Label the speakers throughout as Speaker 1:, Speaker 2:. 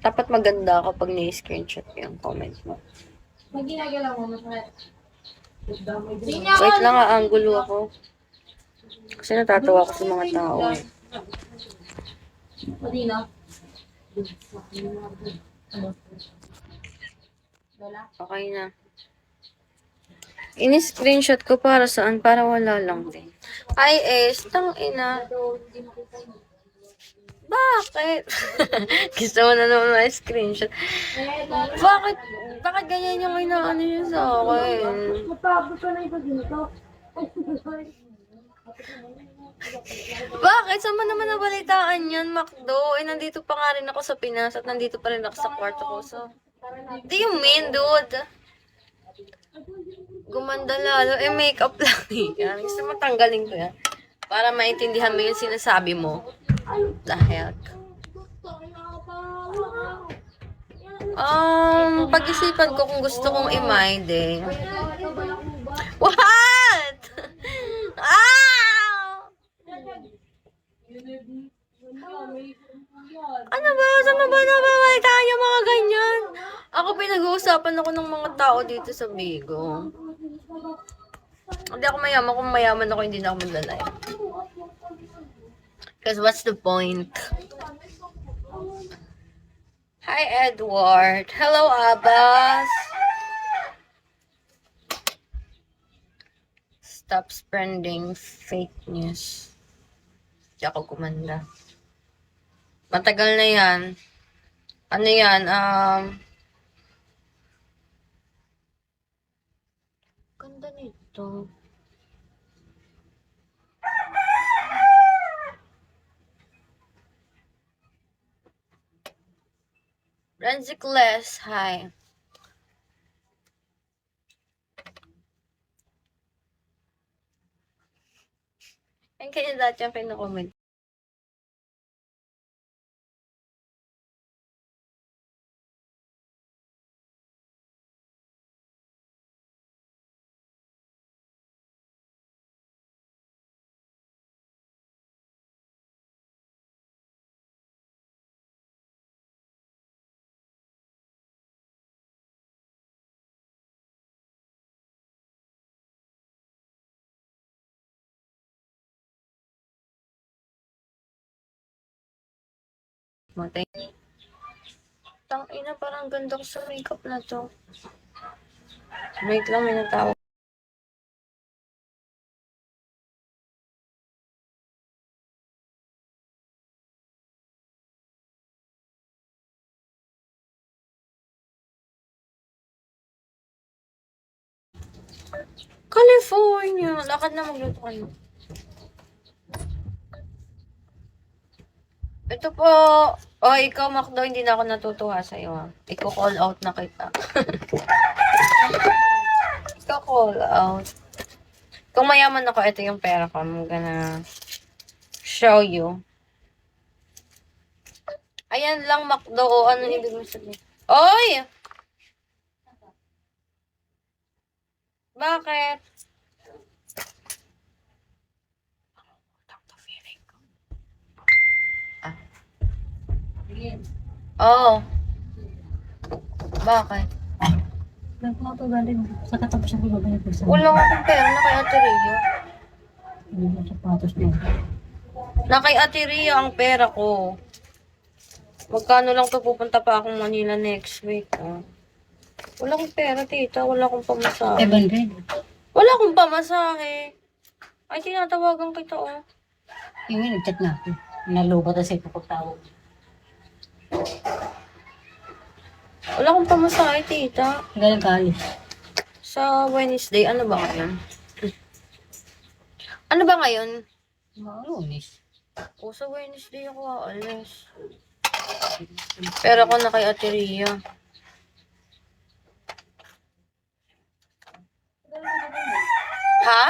Speaker 1: Dapat maganda kapag ni-screenshot yung comment mo. Wait lang, angulo ako. Kasi natatawa ko sa mga tao. Okay na. Ini-screenshot ko para saan? Para wala lang din. Ay, tang ina. Bakit? Gusto mo na naman ma-screenshot. Bakit? Bakit ganyan yung inaano niyo sa akin? Bakit? Saan mo naman nabalitaan yan, Macdo? Nandito pa nga rin ako sa Pinas at nandito pa rin ako sa kwarto ko. So, what do you mean, dude? Gumanda lalo. Makeup lang yan. Gusto mo tanggalin ko yan. Para maintindihan mo yung sinasabi mo. The heck? Pag-isipan ko kung gusto kong i-mind eh. What? Ah! Ano ba? Saan mo ba nababalitaan yung mga ganyan? Ako pinag-uusapan ako ng mga tao dito sa Bigo. Hindi ako mayaman. Kung mayaman ako, hindi na ako maglalay. Because what's the point? Hi, Edward. Hello, Abbas. Stop spreading fake news. Hindi ako kumanda. Matagal na yan. Ano yan? Ganda nito. Renzicless, hi. Yan kaya dati yung pinakomment. Matay. Tang ina, parang ganda ko sa makeup na to. Wait lang, may natawag. California! Lakad na magluto kayo. Ito po. Oh, ikaw, Macdo, hindi na ako natutuwa sa'yo. Iko-call out na kita. Iko-call out. Kung mayaman ako, ito yung pera ko. I'm gonna show you. Ayan lang, Macdo. O, ano ibig mo sabihin? Oy! Bakit? Ah. Oo. Bakit?
Speaker 2: Nagpapagaling sa katapos ng babae ko sa
Speaker 1: Wala akong pera na kay Ate Rhea.
Speaker 2: mga sapatos niya.
Speaker 1: Na kay Ate Rhea ang pera ko. Magkano lang to, pupunta pa akong Manila next week. Oh. Wala akong pera, tita. Wala akong pamasahe.
Speaker 2: 700.
Speaker 1: Wala akong pamasahe. Ay, tinatawagan kita, oh.
Speaker 2: Yung nag-chat na ako. Nalubat na sa ipapagtawag.
Speaker 1: Wala akong pamasahe, tita.
Speaker 2: Galing kaalis.
Speaker 1: Sa Wednesday, ano ba ngayon? Ano ba ngayon?
Speaker 2: Lunes.
Speaker 1: O, sa Wednesday ako aalis. Pero ako na kay Ate Rhea. Ha?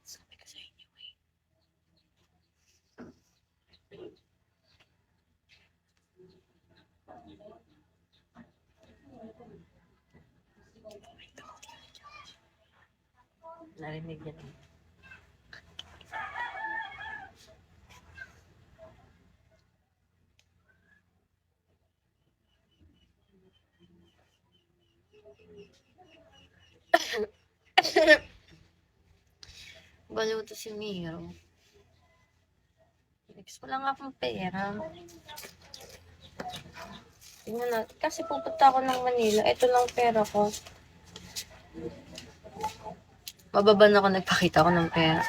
Speaker 1: Sabi ko sa inyo eh. Narinig yan. Baliw to si Miro. Next, wala nga akong pera. Tingnan natin. Kasi pupunta ako ng Manila. Ito lang pera ko. Mababa na ako nagpakita ko ng pera.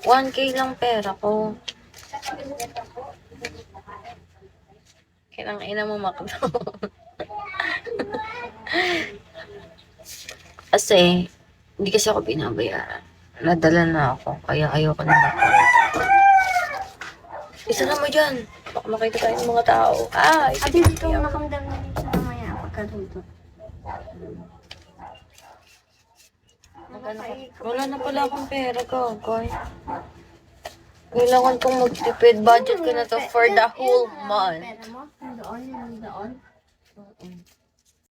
Speaker 1: 1K lang pera ko. Kailang ina mo makdo. Kasi, hindi kasi ako binabayaran. Nadala na ako, kaya ayoko na makulit. Isa na mo dyan. Baka makita tayo ng mga tao. Ah,
Speaker 2: Ate, dito ako nakamdam na rin sa mamaya pagkaluto.
Speaker 1: Wala na pala akong pera, gogoy. Kailangan kong magtipid. Budget ko na to for the whole month.
Speaker 2: Pera mo? Doon.